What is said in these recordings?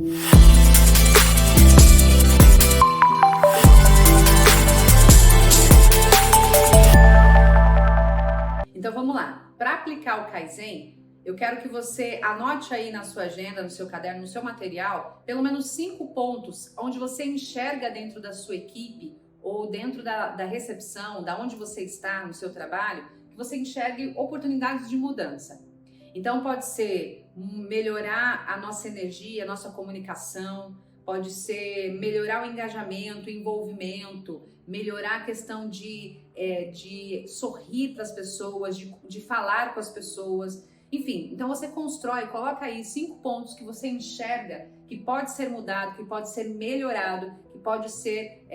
Então vamos lá, para aplicar o Kaizen, eu quero que você anote aí na sua agenda, no seu caderno, no seu material, pelo menos 5 pontos onde você enxerga dentro da sua equipe ou dentro da recepção, da onde você está no seu trabalho, que você enxergue oportunidades de mudança. Então pode ser melhorar a nossa energia, a nossa comunicação, pode ser melhorar o engajamento, o envolvimento, melhorar a questão de sorrir para as pessoas, de falar com as pessoas. Enfim, então você constrói, coloca aí 5 pontos que você enxerga que pode ser mudado, que pode ser melhorado, que pode ser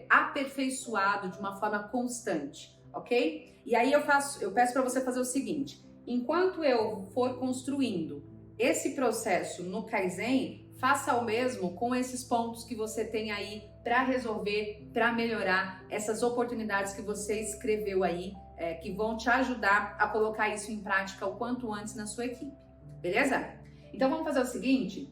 aperfeiçoado de uma forma constante, ok? E aí eu peço para você fazer o seguinte: enquanto eu for construindo esse processo no Kaizen, faça o mesmo com esses pontos que você tem aí para resolver, para melhorar essas oportunidades que você escreveu aí, que vão te ajudar a colocar isso em prática o quanto antes na sua equipe, beleza? Então vamos fazer o seguinte,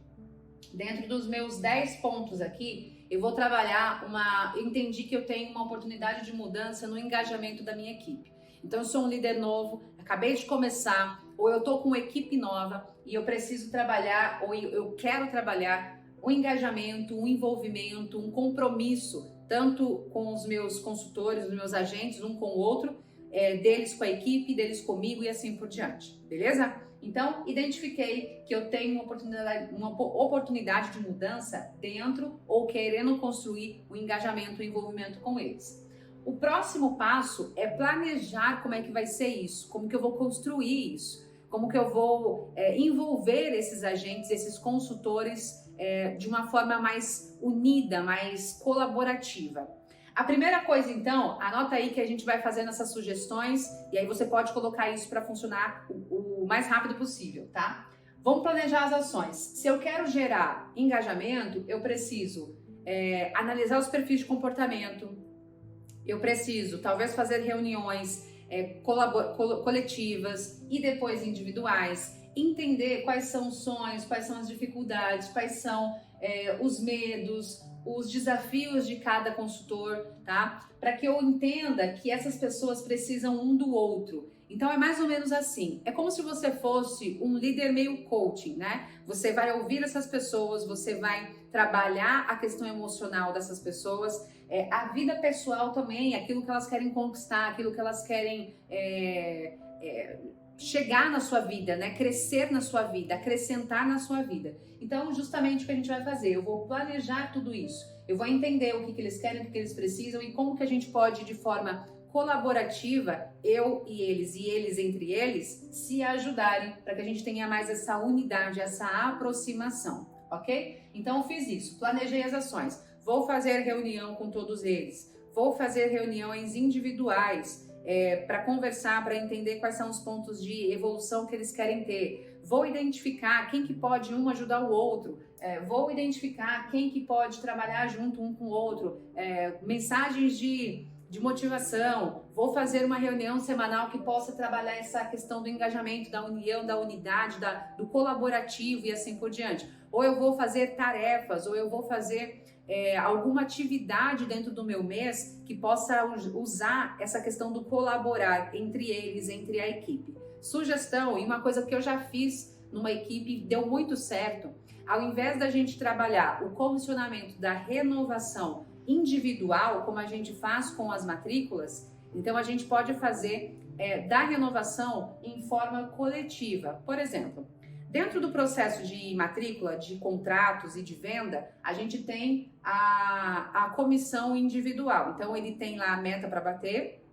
dentro dos meus 10 pontos aqui, eu vou trabalhar eu entendi que eu tenho uma oportunidade de mudança no engajamento da minha equipe. Então eu sou um líder novo, acabei de começar, ou eu tô com uma equipe nova e eu preciso trabalhar, ou eu quero trabalhar o engajamento, o envolvimento, um compromisso, tanto com os meus consultores, os meus agentes, um com o outro, deles com a equipe, deles comigo e assim por diante, beleza? Então, identifiquei que eu tenho uma oportunidade de mudança dentro ou querendo construir o engajamento, o envolvimento com eles. O próximo passo é planejar como é que vai ser isso, como que eu vou construir isso, como que eu vou envolver esses agentes, esses consultores de uma forma mais unida, mais colaborativa. A primeira coisa, então, anota aí que a gente vai fazendo essas sugestões e aí você pode colocar isso para funcionar o mais rápido possível, tá? Vamos planejar as ações. Se eu quero gerar engajamento, eu preciso analisar os perfis de comportamento, eu preciso talvez fazer reuniões coletivas e depois individuais, entender quais são os sonhos, quais são as dificuldades, quais são os medos, os desafios de cada consultor, tá? Para que eu entenda que essas pessoas precisam um do outro. Então é mais ou menos assim, é como se você fosse um líder meio coaching, né? Você vai ouvir essas pessoas, você vai trabalhar a questão emocional dessas pessoas, a vida pessoal também, aquilo que elas querem conquistar, aquilo que elas querem chegar na sua vida, né? Crescer na sua vida, acrescentar na sua vida. Então, justamente o que a gente vai fazer, eu vou planejar tudo isso, eu vou entender o que eles querem, o que eles precisam e como que a gente pode, de forma colaborativa, eu e eles entre eles, se ajudarem para que a gente tenha mais essa unidade, essa aproximação, ok? Então, eu fiz isso, planejei as ações, vou fazer reunião com todos eles, vou fazer reuniões individuais, para conversar, para entender quais são os pontos de evolução que eles querem ter. Vou identificar quem que pode um ajudar o outro, vou identificar quem que pode trabalhar junto um com o outro, mensagens de motivação, vou fazer uma reunião semanal que possa trabalhar essa questão do engajamento, da união, da unidade, do colaborativo e assim por diante. Ou eu vou fazer tarefas, ou eu vou fazer alguma atividade dentro do meu mês que possa usar essa questão do colaborar entre eles, entre a equipe. Sugestão, e uma coisa que eu já fiz numa equipe, deu muito certo, ao invés da gente trabalhar o comissionamento da renovação individual, como a gente faz com as matrículas, então a gente pode fazer da renovação em forma coletiva. Por exemplo, dentro do processo de matrícula, de contratos e de venda, a gente tem a comissão individual. Então, ele tem lá a meta para bater,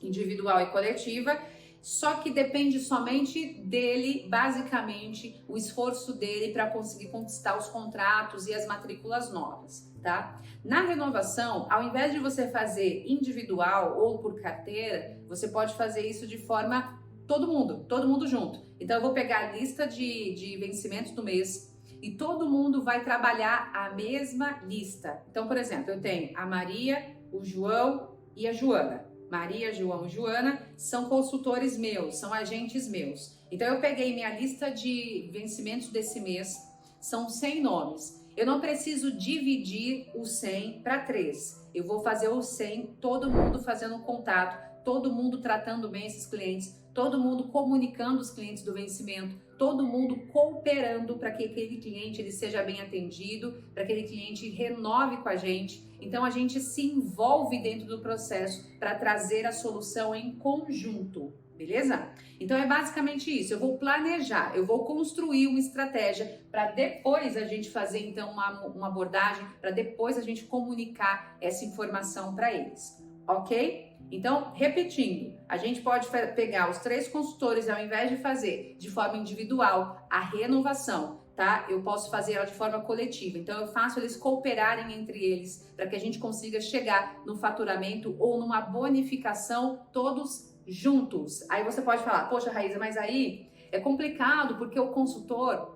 individual e coletiva, só que depende somente dele, basicamente, o esforço dele para conseguir conquistar os contratos e as matrículas novas, tá? Na renovação, ao invés de você fazer individual ou por carteira, você pode fazer isso de forma todo mundo junto. Então eu vou pegar a lista de vencimentos do mês e todo mundo vai trabalhar a mesma lista. Então, por exemplo, eu tenho a Maria, o João e a Joana. Maria, João e Joana são consultores meus, são agentes meus. Então eu peguei minha lista de vencimentos desse mês, são 100 nomes. Eu não preciso dividir os 100 para 3. Eu vou fazer os 100, todo mundo fazendo um contato, todo mundo tratando bem esses clientes, todo mundo comunicando os clientes do vencimento, todo mundo cooperando para que aquele cliente ele seja bem atendido, para que aquele cliente renove com a gente. Então a gente se envolve dentro do processo para trazer a solução em conjunto, beleza? Então é basicamente isso, eu vou planejar, eu vou construir uma estratégia para depois a gente fazer então uma abordagem, para depois a gente comunicar essa informação para eles, ok? Então, repetindo, a gente pode pegar os 3 consultores, ao invés de fazer de forma individual a renovação, tá? Eu posso fazer ela de forma coletiva. Então, eu faço eles cooperarem entre eles para que a gente consiga chegar no faturamento ou numa bonificação todos juntos. Aí você pode falar, poxa, Raíza, mas aí é complicado porque o consultor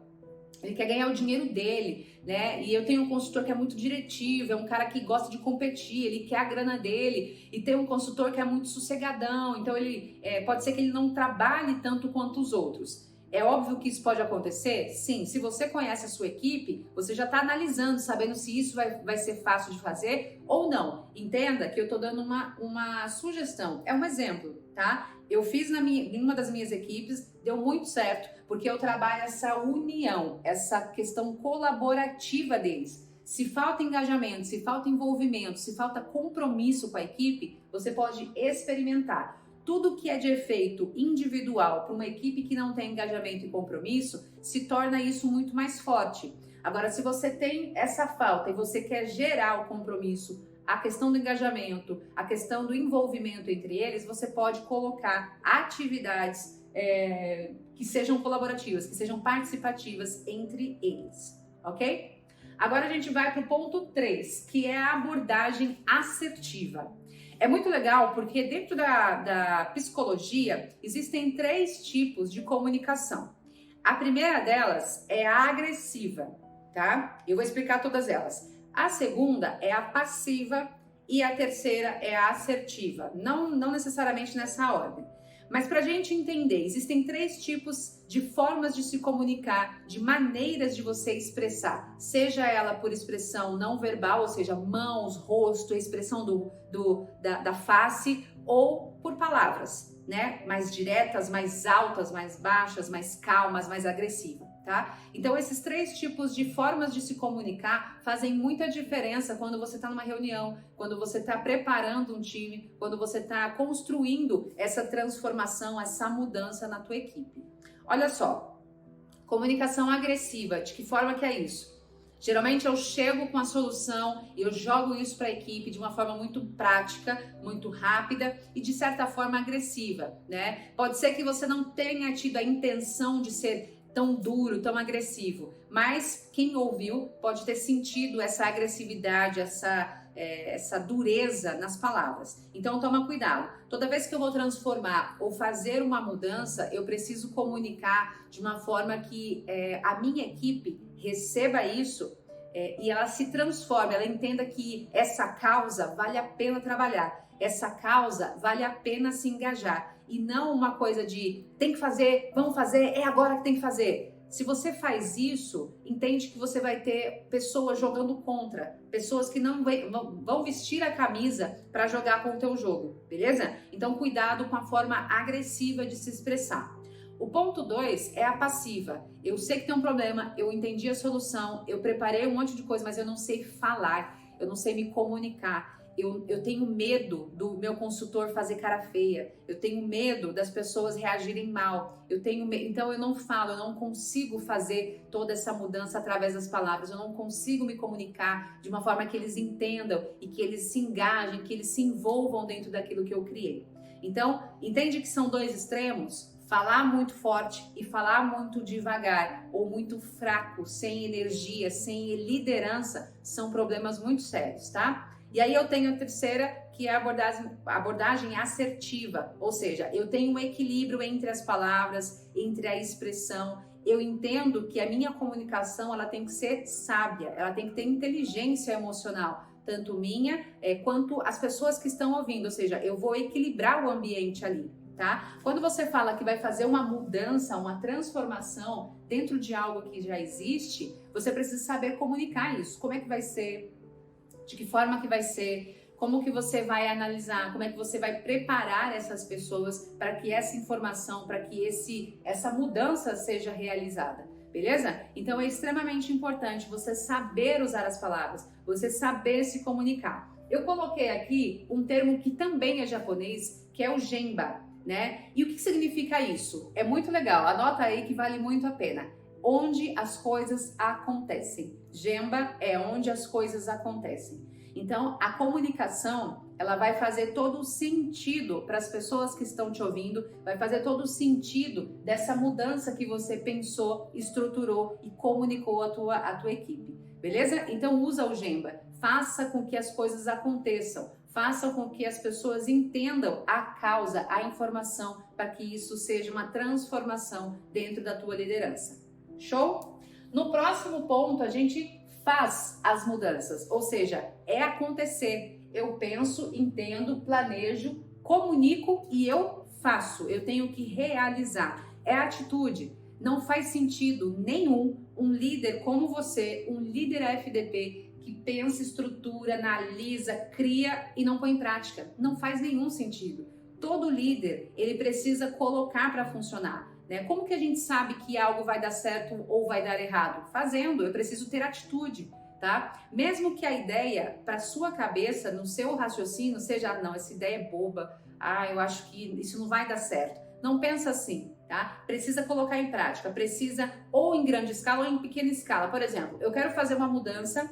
ele quer ganhar o dinheiro dele, né? E eu tenho um consultor que é muito diretivo, é um cara que gosta de competir, ele quer a grana dele. E tem um consultor que é muito sossegadão, então ele pode ser que ele não trabalhe tanto quanto os outros. É óbvio que isso pode acontecer? Sim, se você conhece a sua equipe, você já está analisando, sabendo se isso vai ser fácil de fazer ou não. Entenda que eu estou dando uma sugestão, é um exemplo, tá? Eu fiz em uma das minhas equipes, deu muito certo, porque eu trabalho essa união, essa questão colaborativa deles. Se falta engajamento, se falta envolvimento, se falta compromisso com a equipe, você pode experimentar. Tudo que é de efeito individual para uma equipe que não tem engajamento e compromisso, se torna isso muito mais forte. Agora, se você tem essa falta e você quer gerar o compromisso, a questão do engajamento, a questão do envolvimento entre eles, você pode colocar atividades que sejam colaborativas, que sejam participativas entre eles, ok? Agora a gente vai para o ponto 3, que é a abordagem assertiva. É muito legal porque dentro da psicologia existem 3 tipos de comunicação. A primeira delas é a agressiva, tá? Eu vou explicar todas elas. A segunda é a passiva e a terceira é a assertiva. Não necessariamente nessa ordem. Mas para a gente entender, existem 3 tipos de formas de se comunicar, de maneiras de você expressar, seja ela por expressão não verbal, ou seja, mãos, rosto, expressão da face, ou por palavras, né? Mais diretas, mais altas, mais baixas, mais calmas, mais agressivas. Tá? Então esses 3 tipos de formas de se comunicar fazem muita diferença quando você está numa reunião, quando você está preparando um time, quando você está construindo essa transformação, essa mudança na tua equipe. Olha só, comunicação agressiva, de que forma que é isso? Geralmente eu chego com a solução e eu jogo isso para a equipe de uma forma muito prática, muito rápida e de certa forma agressiva, né? Pode ser que você não tenha tido a intenção de ser tão duro, tão agressivo, mas quem ouviu pode ter sentido essa agressividade, essa dureza nas palavras. Então toma cuidado. Toda vez que eu vou transformar ou fazer uma mudança, eu preciso comunicar de uma forma que a minha equipe receba isso e ela se transforme, ela entenda que essa causa vale a pena trabalhar, essa causa vale a pena se engajar. E não uma coisa de tem que fazer, vamos fazer, é agora que tem que fazer. Se você faz isso, entende que você vai ter pessoas jogando contra, pessoas que não vão vestir a camisa para jogar com o teu jogo, beleza? Então cuidado com a forma agressiva de se expressar. O ponto 2 é a passiva. Eu sei que tem um problema, eu entendi a solução, eu preparei um monte de coisa, mas eu não sei falar, eu não sei me comunicar. Eu tenho medo do meu consultor fazer cara feia, eu tenho medo das pessoas reagirem mal, então eu não falo, eu não consigo fazer toda essa mudança através das palavras, eu não consigo me comunicar de uma forma que eles entendam e que eles se engajem, que eles se envolvam dentro daquilo que eu criei. Então, entende que são 2 extremos? Falar muito forte e falar muito devagar ou muito fraco, sem energia, sem liderança, são problemas muito sérios, tá? E aí eu tenho a terceira, que é a abordagem assertiva, ou seja, eu tenho um equilíbrio entre as palavras, entre a expressão. Eu entendo que a minha comunicação ela tem que ser sábia, ela tem que ter inteligência emocional, tanto minha quanto as pessoas que estão ouvindo, ou seja, eu vou equilibrar o ambiente ali. tá? Quando você fala que vai fazer uma mudança, uma transformação dentro de algo que já existe, você precisa saber comunicar isso. Como é que vai ser? De que forma que vai ser? Como que você vai analisar? Como é que você vai preparar essas pessoas para que essa informação, para que essa mudança seja realizada? Beleza? Então é extremamente importante você saber usar as palavras, você saber se comunicar. Eu coloquei aqui um termo que também é japonês, que é o Gemba, né? E o que significa isso? É muito legal, anota aí que vale muito a pena. Onde as coisas acontecem. Gemba é onde as coisas acontecem. Então, a comunicação, ela vai fazer todo o sentido para as pessoas que estão te ouvindo, vai fazer todo o sentido dessa mudança que você pensou, estruturou e comunicou à tua equipe, beleza? Então, usa o Gemba, faça com que as coisas aconteçam, faça com que as pessoas entendam a causa, a informação, para que isso seja uma transformação dentro da tua liderança. Show? No próximo ponto, a gente faz as mudanças, ou seja, é acontecer. Eu penso, entendo, planejo, comunico e eu faço. Eu tenho que realizar. É atitude. Não faz sentido nenhum um líder como você, um líder FDP, que pensa, estrutura, analisa, cria e não põe em prática. Não faz nenhum sentido. Todo líder, ele precisa colocar para funcionar. Né? Como que a gente sabe que algo vai dar certo ou vai dar errado? Fazendo, eu preciso ter atitude, tá? Mesmo que a ideia, para sua cabeça, no seu raciocínio, seja, não, essa ideia é boba, eu acho que isso não vai dar certo. Não pensa assim, tá? Precisa colocar em prática, precisa ou em grande escala ou em pequena escala. Por exemplo, eu quero fazer uma mudança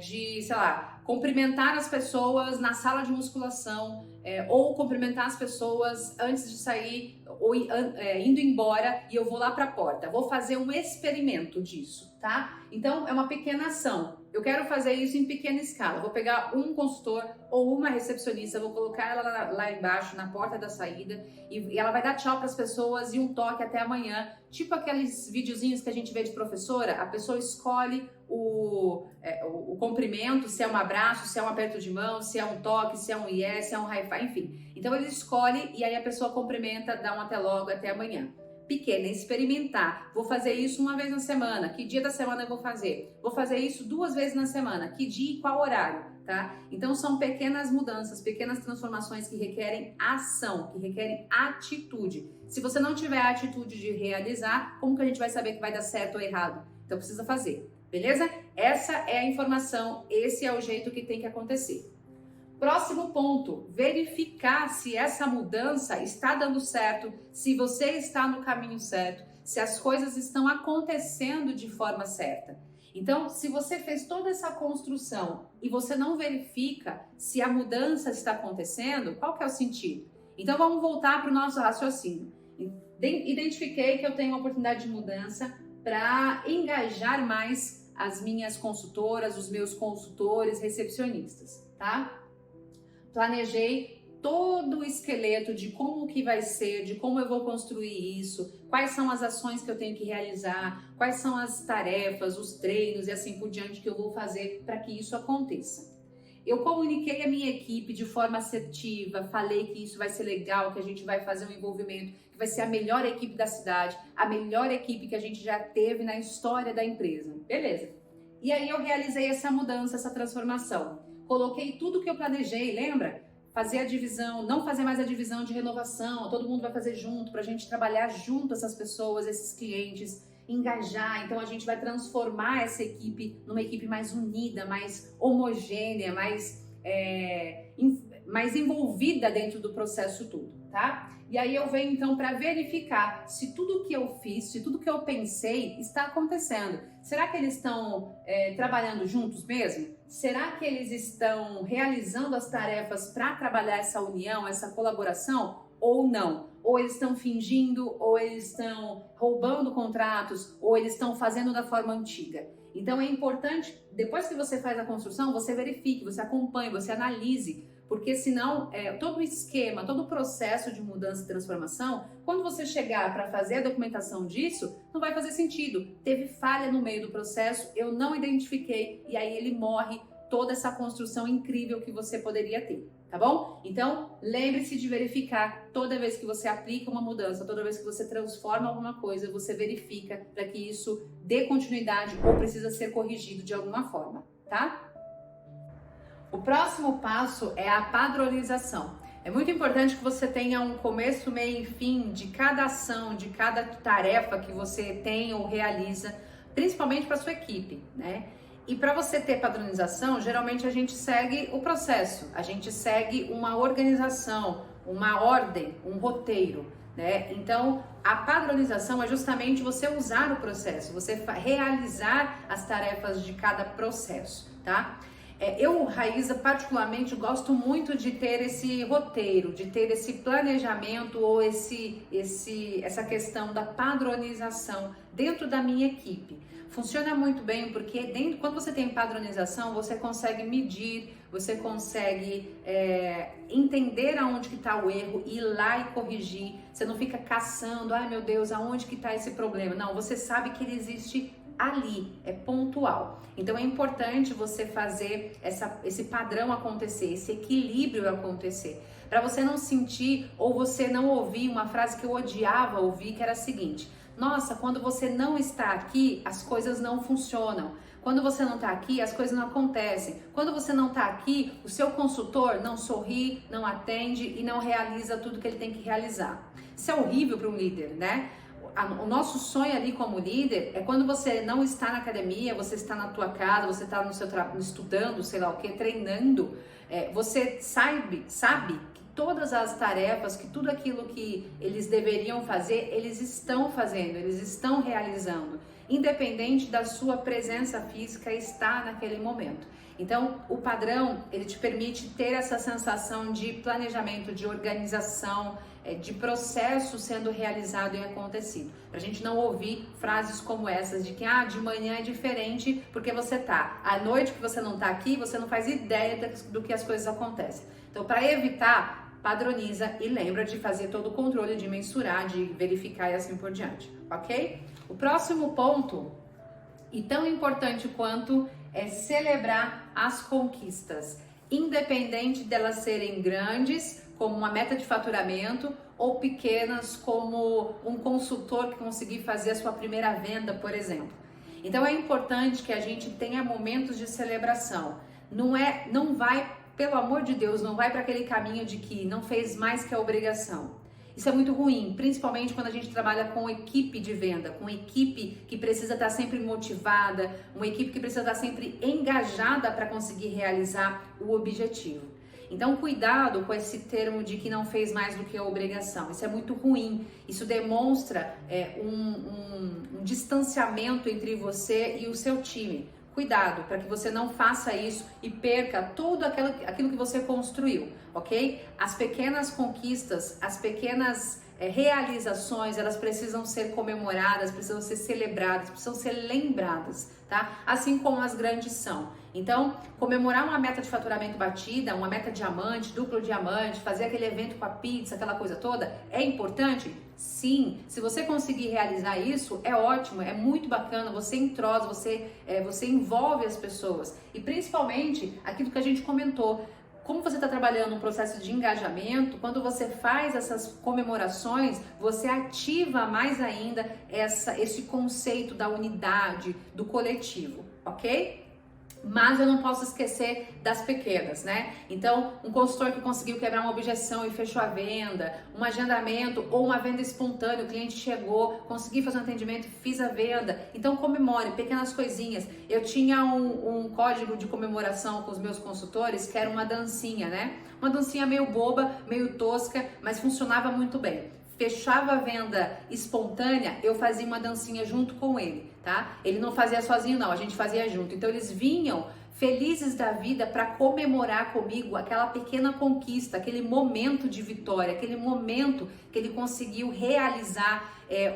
de, sei lá, cumprimentar as pessoas na sala de musculação, ou cumprimentar as pessoas antes de sair ou indo embora e eu vou lá para a porta. Vou fazer um experimento disso, tá? Então é uma pequena ação. Eu quero fazer isso em pequena escala. Vou pegar um consultor ou uma recepcionista, vou colocar ela lá embaixo na porta da saída e ela vai dar tchau para as pessoas e um toque até amanhã. Tipo aqueles videozinhos que a gente vê de professora, a pessoa escolhe o cumprimento, se é um abraço, se é um aperto de mão, se é um toque, se é um yes, se é um high five, enfim. Então ele escolhe e aí a pessoa cumprimenta, dá um até logo, até amanhã. Pequena, experimentar. Vou fazer isso uma vez na semana. Que dia da semana eu vou fazer? Vou fazer isso 2 vezes na semana. Que dia e qual horário, tá? Então são pequenas mudanças, pequenas transformações que requerem ação, que requerem atitude. Se você não tiver a atitude de realizar, como que a gente vai saber que vai dar certo ou errado? Então precisa fazer, beleza? Essa é a informação, esse é o jeito que tem que acontecer. Próximo ponto, verificar se essa mudança está dando certo, se você está no caminho certo, se as coisas estão acontecendo de forma certa. Então, se você fez toda essa construção e você não verifica se a mudança está acontecendo, qual que é o sentido? Então, vamos voltar para o nosso raciocínio. Identifiquei que eu tenho uma oportunidade de mudança para engajar mais as minhas consultoras, os meus consultores, recepcionistas, tá? Planejei todo o esqueleto de como que vai ser, de como eu vou construir isso, quais são as ações que eu tenho que realizar, quais são as tarefas, os treinos e assim por diante que eu vou fazer para que isso aconteça. Eu comuniquei a minha equipe de forma assertiva, falei que isso vai ser legal, que a gente vai fazer um envolvimento, que vai ser a melhor equipe da cidade, a melhor equipe que a gente já teve na história da empresa. Beleza. E aí eu realizei essa mudança, essa transformação. Coloquei tudo que eu planejei, lembra? Fazer a divisão, não fazer mais a divisão de renovação, todo mundo vai fazer junto, para a gente trabalhar junto essas pessoas, esses clientes, engajar. Então a gente vai transformar essa equipe numa equipe mais unida, mais homogênea, mais envolvida dentro do processo todo, tá? E aí eu venho então para verificar se tudo que eu fiz, se tudo que eu pensei está acontecendo. Será que eles estão trabalhando juntos mesmo? Será que eles estão realizando as tarefas para trabalhar essa união, essa colaboração ou não? Ou eles estão fingindo, ou eles estão roubando contratos, ou eles estão fazendo da forma antiga. Então é importante, depois que você faz a construção, você verifique, você acompanhe, você analise, porque senão todo o esquema, todo o processo de mudança e transformação, quando você chegar para fazer a documentação disso, não vai fazer sentido. Teve falha no meio do processo, eu não identifiquei e aí ele morre toda essa construção incrível que você poderia ter, tá bom? Então, lembre-se de verificar toda vez que você aplica uma mudança, toda vez que você transforma alguma coisa, você verifica para que isso dê continuidade ou precisa ser corrigido de alguma forma, tá? O próximo passo é a padronização. É muito importante que você tenha um começo, meio e fim de cada ação, de cada tarefa que você tem ou realiza, principalmente para sua equipe, né? E para você ter padronização, geralmente a gente segue o processo, a gente segue uma organização, uma ordem, um roteiro, né? Então, a padronização é justamente você usar o processo, você realizar as tarefas de cada processo, tá? Eu, Raíza, particularmente gosto muito de ter esse roteiro, de ter esse planejamento ou essa questão da padronização dentro da minha equipe. Funciona muito bem porque quando você tem padronização, você consegue medir, você consegue entender aonde que está o erro, ir lá e corrigir. Você não fica caçando, ai meu Deus, aonde que está esse problema? Não, você sabe que ele existe ali, é pontual. Então é importante você fazer esse padrão acontecer, esse equilíbrio acontecer, para você não sentir ou você não ouvir uma frase que eu odiava ouvir, que era a seguinte: nossa, quando você não está aqui, as coisas não funcionam. Quando você não está aqui, as coisas não acontecem. Quando você não está aqui, o seu consultor não sorri, não atende e não realiza tudo que ele tem que realizar. Isso é horrível para um líder, né? O nosso sonho ali como líder é quando você não está na academia, você está na tua casa, você está no seu trabalho, estudando, sei lá o que, treinando, você sabe que todas as tarefas, que tudo aquilo que eles deveriam fazer, eles estão fazendo, eles estão realizando, independente da sua presença física estar naquele momento. Então, o padrão, ele te permite ter essa sensação de planejamento, de organização, de processo sendo realizado e acontecido. Pra gente não ouvir frases como essas de que de manhã é diferente porque você tá. À noite que você não tá aqui, você não faz ideia do que as coisas acontecem. Então, para evitar, padroniza e lembra de fazer todo o controle, de mensurar, de verificar e assim por diante, ok? O próximo ponto, e tão importante quanto, é celebrar as conquistas, independente delas serem grandes, como uma meta de faturamento, ou pequenas, como um consultor que conseguir fazer a sua primeira venda, por exemplo. Então é importante que a gente tenha momentos de celebração. Não vai, pelo amor de Deus, não vai para aquele caminho de que não fez mais que a obrigação. Isso é muito ruim, principalmente quando a gente trabalha com equipe de venda, com equipe que precisa estar sempre motivada, uma equipe que precisa estar sempre engajada para conseguir realizar o objetivo. Então, cuidado com esse termo de que não fez mais do que a obrigação. Isso é muito ruim. Isso demonstra um distanciamento entre você e o seu time. Cuidado para que você não faça isso e perca tudo aquilo que você construiu, ok? As pequenas conquistas, as pequenas realizações, elas precisam ser comemoradas, precisam ser celebradas, precisam ser lembradas, tá? Assim como as grandes são. Então, comemorar uma meta de faturamento batida, uma meta diamante, duplo diamante, fazer aquele evento com a pizza, aquela coisa toda, é importante? Sim. Se você conseguir realizar isso, é ótimo, é muito bacana, você entrosa, você envolve as pessoas. E principalmente, aquilo que a gente comentou, como você está trabalhando um processo de engajamento, quando você faz essas comemorações, você ativa mais ainda esse conceito da unidade, do coletivo, ok? Mas eu não posso esquecer das pequenas, né? Então, um consultor que conseguiu quebrar uma objeção e fechou a venda, um agendamento ou uma venda espontânea, o cliente chegou, consegui fazer um atendimento, fiz a venda. Então, comemore pequenas coisinhas. Eu tinha um código de comemoração com os meus consultores, que era uma dancinha, né? Uma dancinha meio boba, meio tosca, mas funcionava muito bem. Fechava a venda espontânea, eu fazia uma dancinha junto com ele, tá? Ele não fazia sozinho não, a gente fazia junto. Então eles vinham felizes da vida para comemorar comigo aquela pequena conquista, aquele momento de vitória, aquele momento que ele conseguiu realizar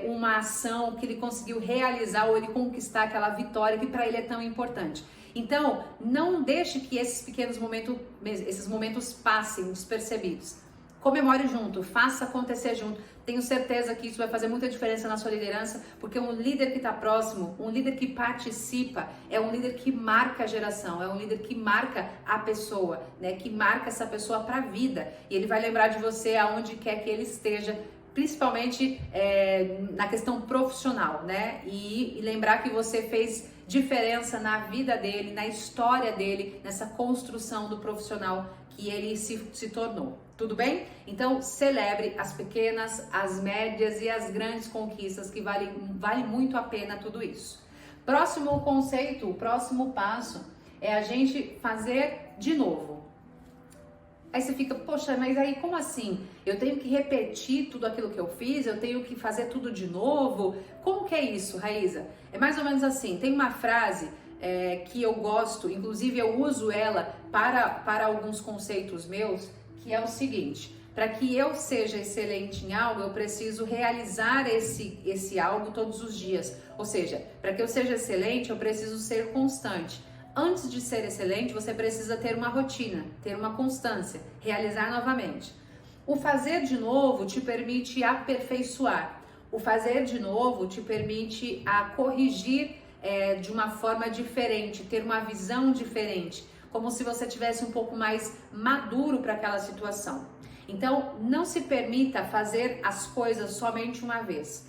uma ação, que ele conseguiu realizar ou ele conquistar aquela vitória que para ele é tão importante. Então, não deixe que esses pequenos momentos passem despercebidos. Comemore junto, faça acontecer junto. Tenho certeza que isso vai fazer muita diferença na sua liderança, porque um líder que está próximo, um líder que participa, é um líder que marca a geração, é um líder que marca a pessoa, né? Que marca essa pessoa para a vida. E ele vai lembrar de você aonde quer que ele esteja, principalmente na questão profissional, né? E lembrar que você fez diferença na vida dele, na história dele, nessa construção do profissional que ele se tornou. Tudo bem? Então, celebre as pequenas, as médias e as grandes conquistas, que vale muito a pena tudo isso. Próximo conceito, o próximo passo é a gente fazer de novo. Aí você fica, poxa, mas aí como assim? Eu tenho que repetir tudo aquilo que eu fiz? Eu tenho que fazer tudo de novo? Como que é isso, Raíza? É mais ou menos assim, tem uma frase que eu gosto, inclusive eu uso ela para alguns conceitos meus, que é o seguinte: para que eu seja excelente em algo, eu preciso realizar esse algo todos os dias. Ou seja, para que eu seja excelente, eu preciso ser constante. Antes de ser excelente, você precisa ter uma rotina, ter uma constância, realizar novamente. O fazer de novo te permite aperfeiçoar. O fazer de novo te permite corrigir de uma forma diferente, ter uma visão diferente, como se você tivesse um pouco mais maduro para aquela situação. Então, não se permita fazer as coisas somente uma vez.